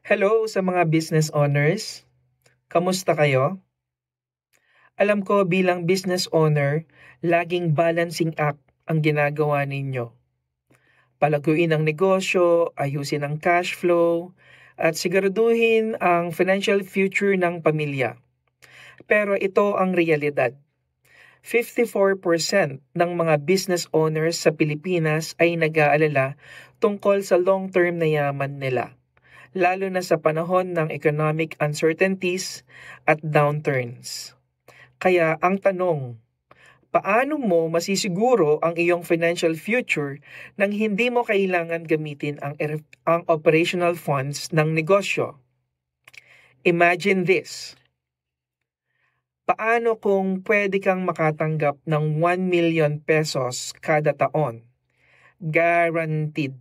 Hello sa mga business owners. Kamusta kayo? Alam ko bilang business owner, laging balancing act ang ginagawa ninyo. Palaguin ang negosyo, ayusin ang cash flow, at siguraduhin ang financial future ng pamilya. Pero ito ang realidad. 54% ng mga business owners sa Pilipinas ay nag-aalala tungkol sa long-term na yaman nila, lalo na sa panahon ng economic uncertainties at downturns. Kaya ang tanong, paano mo masisiguro ang iyong financial future nang hindi mo kailangan gamitin ang operational funds ng negosyo? Imagine this. Paano kung pwede kang makatanggap ng 1 million pesos kada taon? Guaranteed.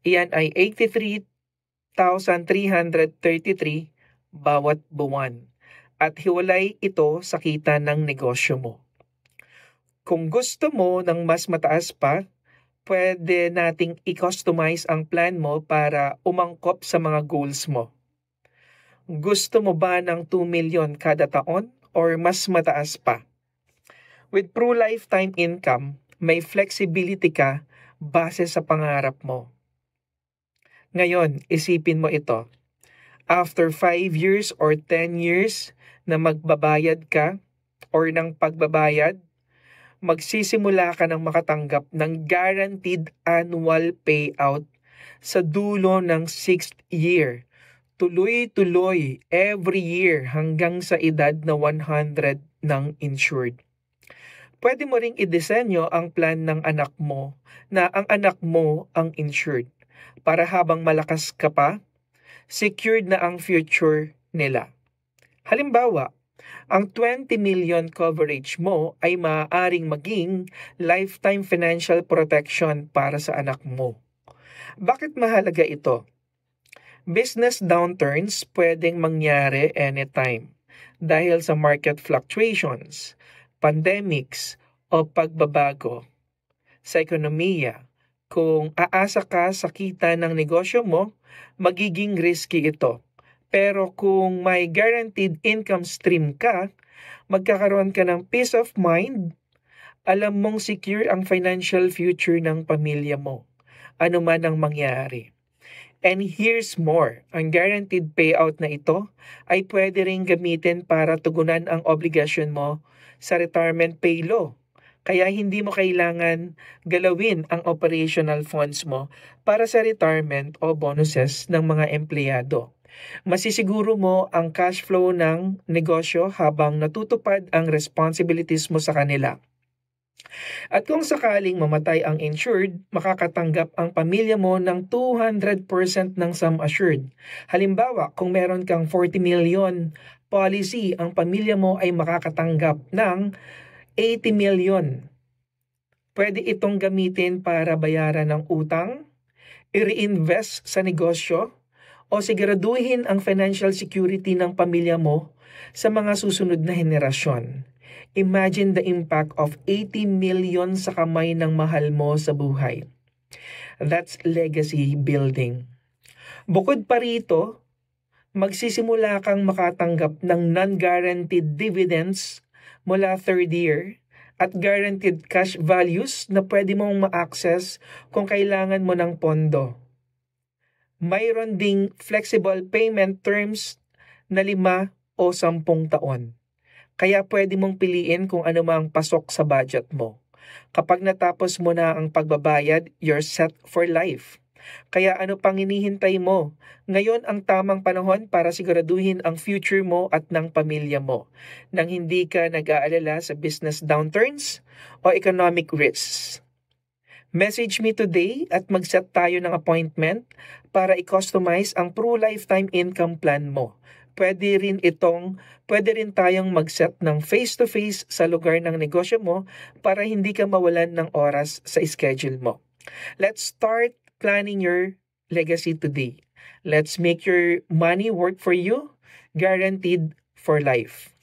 Iyan ay 83,333 bawat buwan. At hiwalay ito sa kita ng negosyo mo. Kung gusto mo ng mas mataas pa, pwede nating i-customize ang plan mo para umangkop sa mga goals mo. Gusto mo ba ng 2 million kada taon or mas mataas pa? With Pro Lifetime Income, may flexibility ka base sa pangarap mo. Ngayon, isipin mo ito. After 5 years or 10 years na magbabayad ka or ng pagbabayad, magsisimula ka ng makatanggap ng guaranteed annual payout sa dulo ng 6th year. Tuloy-tuloy every year hanggang sa edad na 100 ng insured. Pwede mo ring idisenyo ang plan ng anak mo na ang anak mo ang insured para habang malakas ka pa, secured na ang future nila. Halimbawa, ang 20 million coverage mo ay maaaring maging lifetime financial protection para sa anak mo. Bakit mahalaga ito? Business downturns pwedeng mangyari anytime dahil sa market fluctuations, pandemics o pagbabago sa ekonomiya. Kung aasa ka sa kita ng negosyo mo, magiging risky ito. Pero kung may guaranteed income stream ka, magkakaroon ka ng peace of mind, alam mong secure ang financial future ng pamilya mo, ano man ang mangyari. And here's more, ang guaranteed payout na ito ay pwede ring gamitin para tugunan ang obligasyon mo sa retirement pay law. Kaya hindi mo kailangan galawin ang operational funds mo para sa retirement o bonuses ng mga empleyado. Masisiguro mo ang cash flow ng negosyo habang natutupad ang responsibilities mo sa kanila. At kung sakaling mamatay ang insured, makakatanggap ang pamilya mo ng 200% ng sum assured. Halimbawa, kung meron kang 40 million policy, ang pamilya mo ay makakatanggap ng 80 million. Pwede itong gamitin para bayaran ng utang, i-reinvest sa negosyo, o siguraduhin ang financial security ng pamilya mo sa mga susunod na henerasyon. Imagine the impact of 80 million sa kamay ng mahal mo sa buhay. That's legacy building. Bukod pa rito, magsisimula kang makatanggap ng non-guaranteed dividends mula third year at guaranteed cash values na pwede mong ma-access kung kailangan mo ng pondo. Mayroon ding flexible payment terms na 5 o 10 taon. Kaya pwede mong piliin kung ano mang pasok sa budget mo. Kapag natapos mo na ang pagbabayad, you're set for life. Kaya ano pang hinihintay mo? Ngayon ang tamang panahon para siguraduhin ang future mo at ng pamilya mo nang hindi ka nag-aalala sa business downturns o economic risks. Message me today at mag-set tayo ng appointment para i-customize ang Pro Lifetime Income Plan mo. Pwede rin tayong mag-set ng face-to-face sa lugar ng negosyo mo para hindi ka mawalan ng oras sa schedule mo. Let's start planning your legacy today. Let's make your money work for you, guaranteed for life.